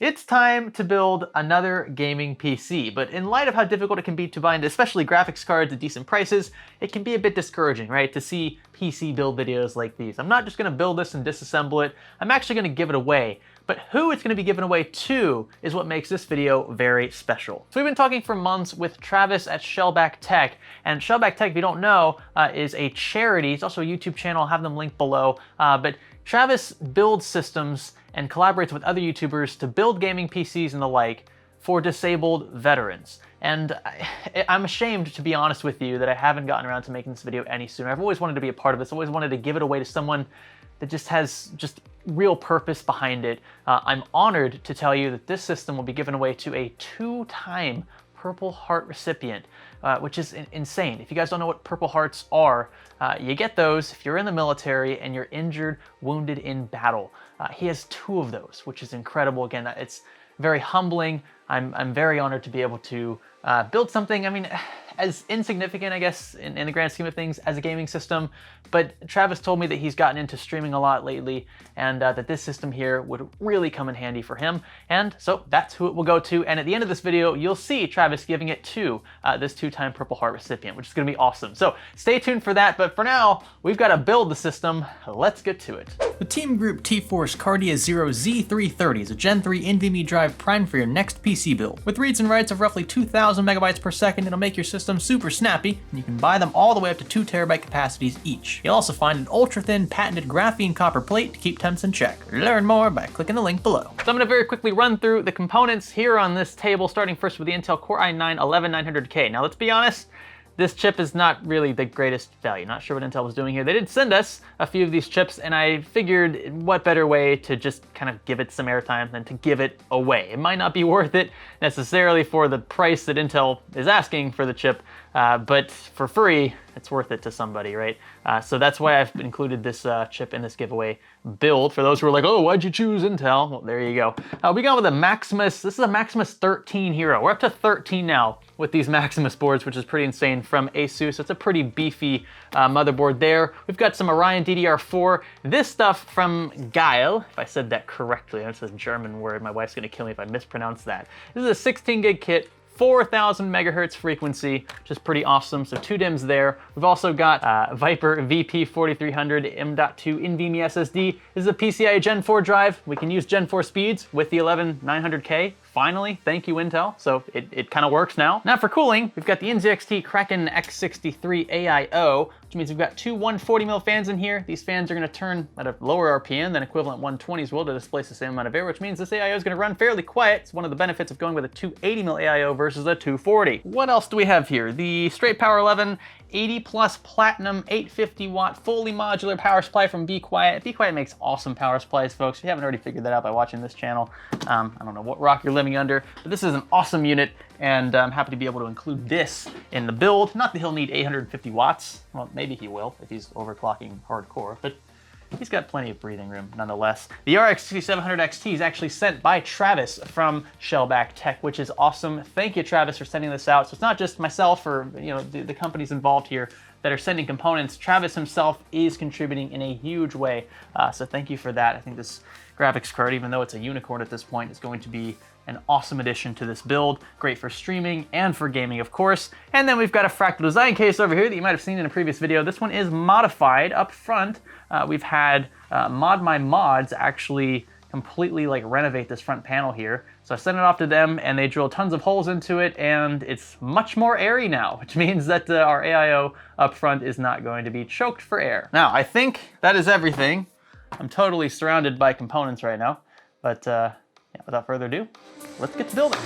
It's time to build another gaming PC, but in light of how difficult it can be to find, especially graphics cards at decent prices, it can be a bit discouraging, right, to see PC build videos like these. I'm not just going to build this and disassemble it, I'm actually going to give it away. But who it's going to be given away to is what makes this video very special. So we've been talking for months with Travis at Shellback Tech, and Shellback Tech, if you don't know, is a charity. It's also a YouTube channel. I'll have them linked below. But Travis builds systems and collaborates with other YouTubers to build gaming PCs and the like for disabled veterans. And I'm ashamed, to be honest with you, that I haven't gotten around to making this video any sooner. I've always wanted to be a part of this. I've always wanted to give it away to someone that just has real purpose behind it. I'm honored to tell you that this system will be given away to a 2-time Purple Heart recipient, which is insane. If you guys don't know what Purple Hearts are, you get those if you're in the military and you're injured, wounded in battle. He has 2 of those, which is incredible. Again, it's very humbling. I'm very honored to be able to build something, I mean, as insignificant, I guess, in the grand scheme of things as a gaming system, but Travis told me that he's gotten into streaming a lot lately and that this system here would really come in handy for him. And so that's who it will go to. And at the end of this video, you'll see Travis giving it to this 2-time Purple Heart recipient, which is gonna be awesome. So stay tuned for that. But for now, we've got to build the system. Let's get to it. The Team Group TForce Cardia 0Z330 is a Gen 3 NVMe drive primed for your next PC build. With reads and writes of roughly 2,000 megabytes per second, it'll make your system super snappy, and you can buy them all the way up to 2 terabyte capacities each. You'll also find an ultra-thin patented graphene copper plate to keep temps in check. Learn more by clicking the link below. So I'm going to very quickly run through the components here on this table, starting first with the Intel Core i9-11900K. Now let's be honest, this chip is not really the greatest value. Not sure what Intel was doing here. They did send us a few of these chips, and I figured what better way to just kind of give it some airtime than to give it away. It might not be worth it necessarily for the price that Intel is asking for the chip, but for free, it's worth it to somebody, right? So that's why I've included this chip in this giveaway build. For those who are like, oh, why'd you choose Intel? Well, there you go. We got with a Maximus. This is a Maximus 13 Hero. We're up to 13 now with these Maximus boards, which is pretty insane, from Asus. It's a pretty beefy motherboard there. We've got some Orion DDR4. This stuff from Geil, if I said that correctly. That's a German word. My wife's gonna kill me if I mispronounce that. This is a 16 gig kit, 4,000 megahertz frequency, which is pretty awesome. So 2 DIMMs there. We've also got Viper VP4300 M.2 NVMe SSD. This is a PCIe Gen 4 drive. We can use Gen 4 speeds with the 11900K. Finally, thank you Intel. So it kind of works now. Now for cooling, we've got the NZXT Kraken X63 AIO, which means we've got 2 140mm fans in here. These fans are gonna turn at a lower RPM than equivalent 120s will to displace the same amount of air, which means this AIO is gonna run fairly quiet. It's one of the benefits of going with a 280mm AIO versus a 240. What else do we have here? The Straight Power 11 80 plus platinum 850 watt fully modular power supply from Be Quiet. Be Quiet makes awesome power supplies, folks. If you haven't already figured that out by watching this channel, I don't know what rock you're living under, but this is an awesome unit, and I'm happy to be able to include this in the build. Not that he'll need 850 watts. Well, maybe he will if he's overclocking hardcore, but he's got plenty of breathing room nonetheless. The RX 6700 XT is actually sent by Travis from Shellback Tech, which is awesome. Thank you, Travis, for sending this out. So it's not just myself or the companies involved here that are sending components. Travis himself is contributing in a huge way. So thank you for that. I think this graphics card, even though it's a unicorn at this point, is going to be an awesome addition to this build. Great for streaming and for gaming, of course. And then we've got a fractal design case over here that you might have seen in a previous video. This one is modified up front. We've had Mod My Mods actually completely renovate this front panel here. So I sent it off to them and they drilled tons of holes into it, and it's much more airy now, which means that our AIO up front is not going to be choked for air. Now, I think that is everything. I'm totally surrounded by components right now, but yeah, without further ado, let's get to building.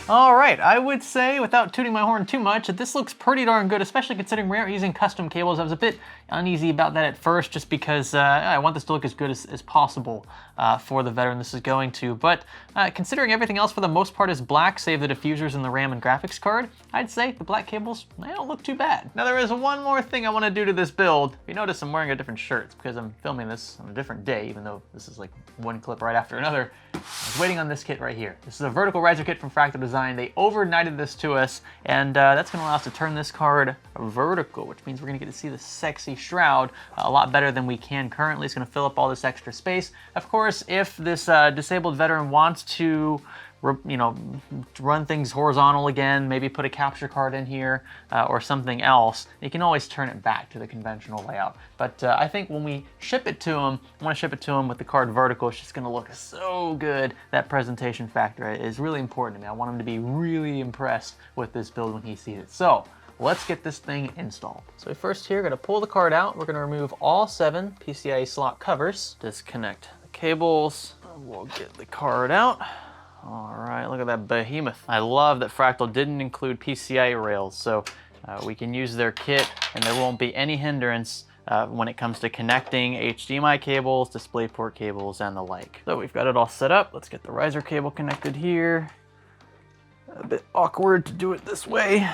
All right, I would say, without tooting my horn too much, that this looks pretty darn good, especially considering we aren't using custom cables. I was a bit uneasy about that at first, just because I want this to look as good as possible for the veteran this is going to. But considering everything else for the most part is black, save the diffusers and the RAM and graphics card, I'd say the black cables, they don't look too bad. Now there is one more thing I want to do to this build. You notice I'm wearing a different shirt. It's because I'm filming this on a different day, even though this is like one clip right after another. I was waiting on this kit right here. This is a vertical riser kit from Fractal Design. They overnighted this to us, and that's going to allow us to turn this card vertical, which means we're going to get to see the sexy shroud a lot better than we can currently. It's going to fill up all this extra space. Of course, if this disabled veteran wants to run things horizontal again, maybe put a capture card in here or something else, you can always turn it back to the conventional layout. But I think when we ship it to him, I want to ship it to him with the card vertical. It's just going to look so good. That presentation factor is really important to me. I want him to be really impressed with this build when he sees it. So let's get this thing installed. So first here, going to pull the card out. We're going to remove all 7 PCIe slot covers. Disconnect the cables. We'll get the card out. All right, look at that behemoth. I love that Fractal didn't include PCIe rails, so we can use their kit and there won't be any hindrance when it comes to connecting HDMI cables, DisplayPort cables, and the like. So we've got it all set up. Let's get the riser cable connected here. A bit awkward to do it this way.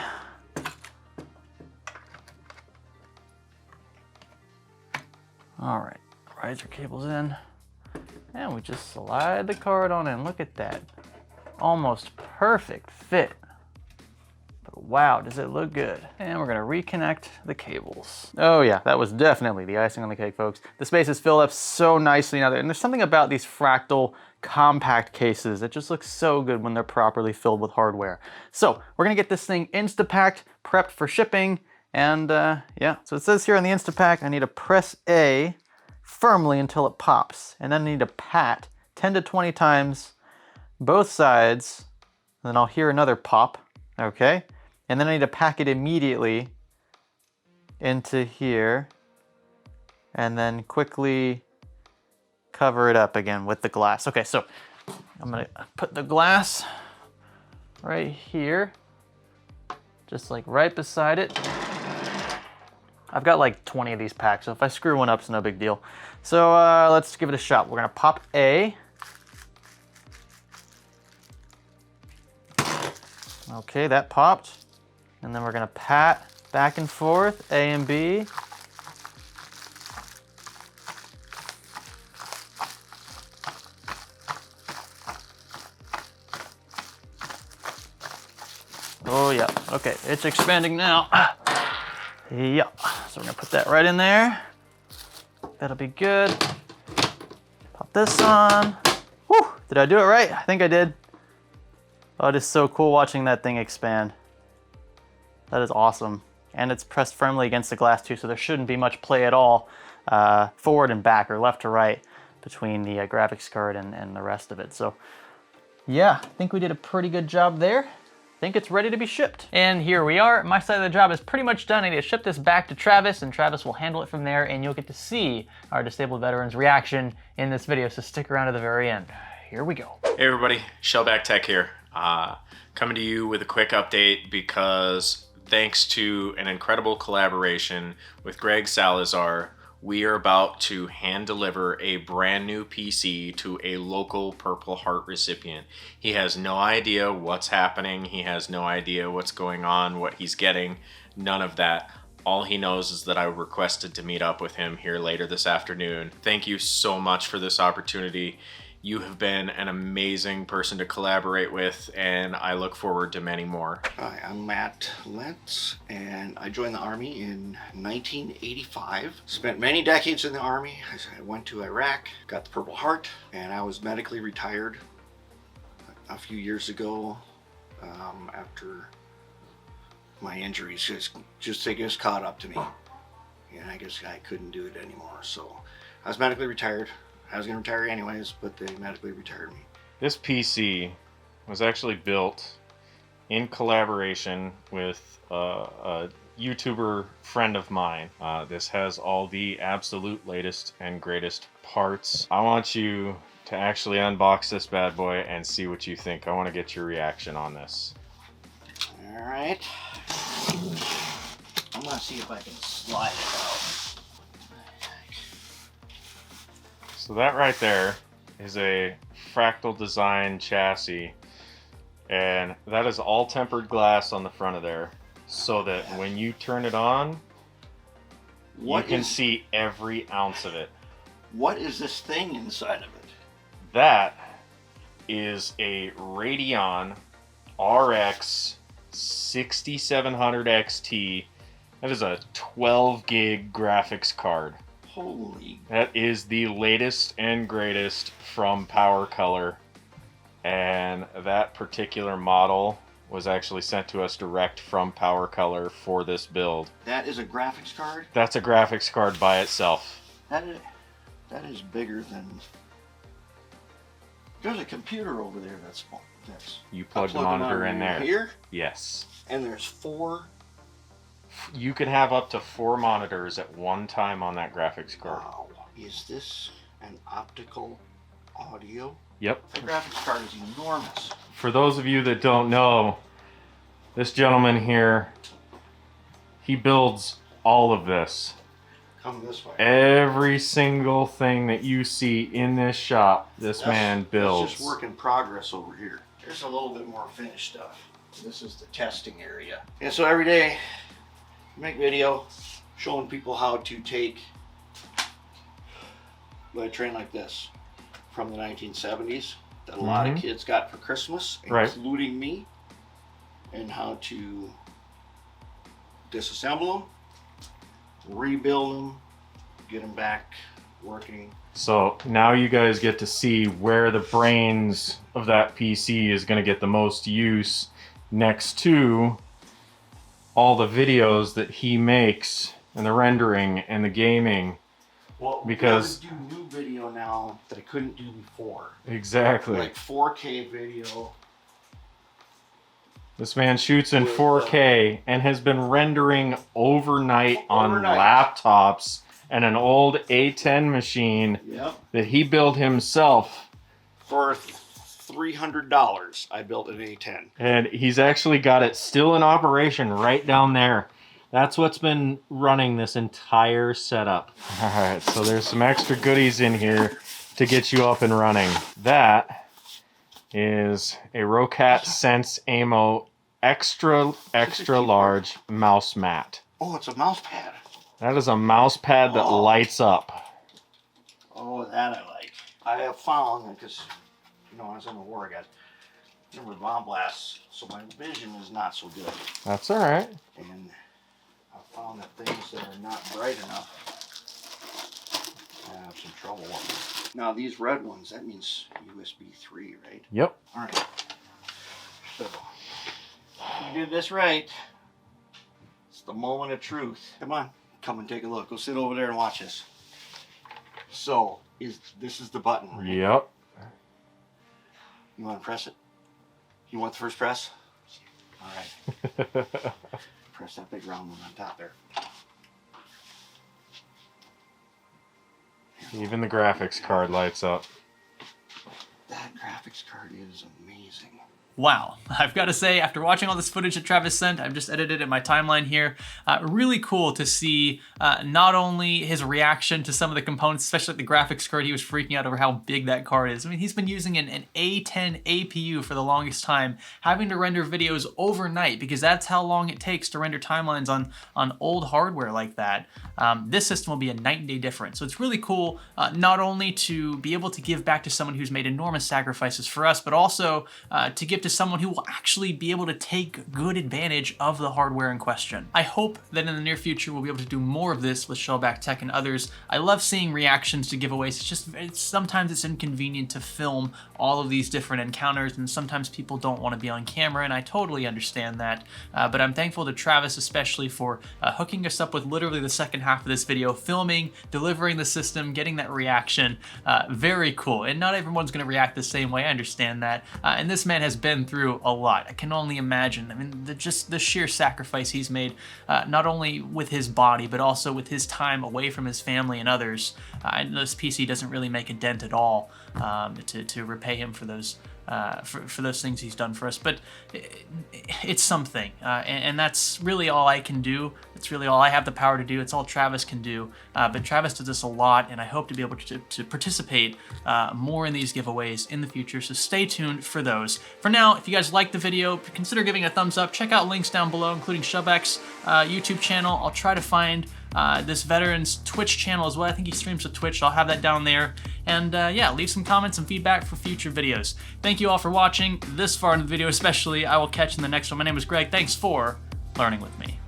All right, riser cable's in. And we just slide the card on in. Look at that. Almost perfect fit. But wow, does it look good. And we're gonna reconnect the cables. Oh yeah, that was definitely the icing on the cake, folks. The space is filled up so nicely now. And there's something about these Fractal compact cases that just looks so good when they're properly filled with hardware. So we're gonna get this thing Instapacked, prepped for shipping. And yeah, so it says here on the Instapack, I need to press A firmly until it pops, and then I need to pat 10 to 20 times both sides, and then I'll hear another pop, okay? And then I need to pack it immediately into here, and then quickly cover it up again with the glass. Okay, so I'm gonna put the glass right here, just like right beside it. I've got like 20 of these packs, so if I screw one up, it's no big deal. So let's give it a shot. We're gonna pop A. Okay, that popped. And then we're gonna pat back and forth, A and B. Oh yeah, okay, it's expanding now. Yeah, so we're gonna put that right in there. That'll be good. Pop this on. Whew, did I do it right? I think I did. Oh, it is so cool watching that thing expand. That is awesome. And it's pressed firmly against the glass too, so there shouldn't be much play at all forward and back or left to right between the graphics card and the rest of it. So yeah, I think we did a pretty good job there. I think it's ready to be shipped. And here we are. My side of the job is pretty much done. I need to ship this back to Travis, and Travis will handle it from there, and you'll get to see our disabled veteran's reaction in this video, so stick around to the very end. Here we go. Hey everybody, Shellback Tech here. Coming to you with a quick update because thanks to an incredible collaboration with Greg Salazar, we are about to hand deliver a brand new PC to a local Purple Heart recipient. He has no idea what's happening. He has no idea what's going on, what he's getting, none of that. All he knows is that I requested to meet up with him here later this afternoon. Thank you so much for this opportunity. You have been an amazing person to collaborate with, and I look forward to many more. Hi, I'm Matt Lentz, and I joined the Army in 1985. Spent many decades in the Army. I went to Iraq, got the Purple Heart, and I was medically retired a few years ago after my injuries just caught up to me. And I guess I couldn't do it anymore, so I was medically retired. I was going to retire anyways, but they medically retired me. This PC was actually built in collaboration with a YouTuber friend of mine. This has all the absolute latest and greatest parts. I want you to actually unbox this bad boy and see what you think. I want to get your reaction on this. All right. I'm gonna see if I can slide it out. So that right there is a fractal design chassis, and that is all tempered glass on the front of there, so that when you turn it on, you can see every ounce of it. What is this thing inside of it? That is a Radeon RX 6700 XT. That is a 12 gig graphics card. Holy. That is the latest and greatest from Power Color. And that particular model was actually sent to us direct from Power Color for this build. That is a graphics card? That's a graphics card by itself. That is bigger than... There's a computer over there that's you plug the monitor in there. Here? Yes. And there's 4. You can have up to 4 monitors at one time on that graphics card. Wow. Is this an optical audio? Yep. The graphics card is enormous. For those of you that don't know, this gentleman here, he builds all of this. Come this way. Every single thing that you see in this shop, this man builds. It's just work in progress over here. There's a little bit more finished stuff. This is the testing area. And so every day, make video showing people how to take a train like this from the 1970s that a lot of kids got for Christmas, including me, and how to disassemble them, rebuild them, get them back working. So now you guys get to see where the brains of that PC is going to get the most use next to all the videos that he makes and the rendering and the gaming. Well, because we do new video now that I couldn't do before. Exactly. Like 4K video. This man shoots in 4K and has been rendering overnight on laptops and an old A10 machine that he built himself. For $300, I built an A10. And he's actually got it still in operation right down there. That's what's been running this entire setup. All right, so there's some extra goodies in here to get you up and running. That is a Rocat Sense Amo extra large mouse mat. Oh, it's a mouse pad. That is a mouse pad that lights up. Oh, that I like. I have found, because, you know, I was in the war, I got number of bomb blasts, so my vision is not so good. That's all right. And I found that things that are not bright enough, I have some trouble with. Now, these red ones, that means USB 3, right? Yep. All right. So, you did this right. It's the moment of truth. Come on, come and take a look. Go sit over there and watch this. So, this is the button, right? Yep. You want to press it? You want the first press? All right. Press that big round one on top there. Even the graphics card lights up. That graphics card is amazing. Wow, I've got to say, after watching all this footage that Travis sent, I've just edited it in my timeline here. Really cool to see not only his reaction to some of the components, especially the graphics card. He was freaking out over how big that card is. I mean, he's been using an A10 APU for the longest time, having to render videos overnight because that's how long it takes to render timelines on old hardware like that. This system will be a night and day difference. So it's really cool not only to be able to give back to someone who's made enormous sacrifices for us, but also to give to someone who will actually be able to take good advantage of the hardware in question. I hope that in the near future we'll be able to do more of this with Shellback Tech and others. I love seeing reactions to giveaways. Sometimes it's inconvenient to film all of these different encounters, and sometimes people don't want to be on camera, and I totally understand that. But I'm thankful to Travis especially for hooking us up with literally the second half of this video, filming, delivering the system, getting that reaction. Very cool. And not everyone's going to react the same way, I understand that. And this man has been been through a lot. I can only imagine. I mean, just the sheer sacrifice he's made, not only with his body, but also with his time away from his family and others. I know this PC doesn't really make a dent at all to repay him for those for those things he's done for us, but it's something, and that's really all I can do. It's really all I have the power to do. It's all Travis can do, but Travis does this a lot, and I hope to be able to participate more in these giveaways in the future, so stay tuned for those. For now, if you guys liked the video, consider giving it a thumbs up. Check out links down below, including Shubek's YouTube channel. I'll try to find this veteran's Twitch channel as well. I think he streams to Twitch, so I'll have that down there. And yeah, leave some comments and feedback for future videos. Thank you all for watching this far in the video especially. I will catch you in the next one. My name is Greg. Thanks for learning with me.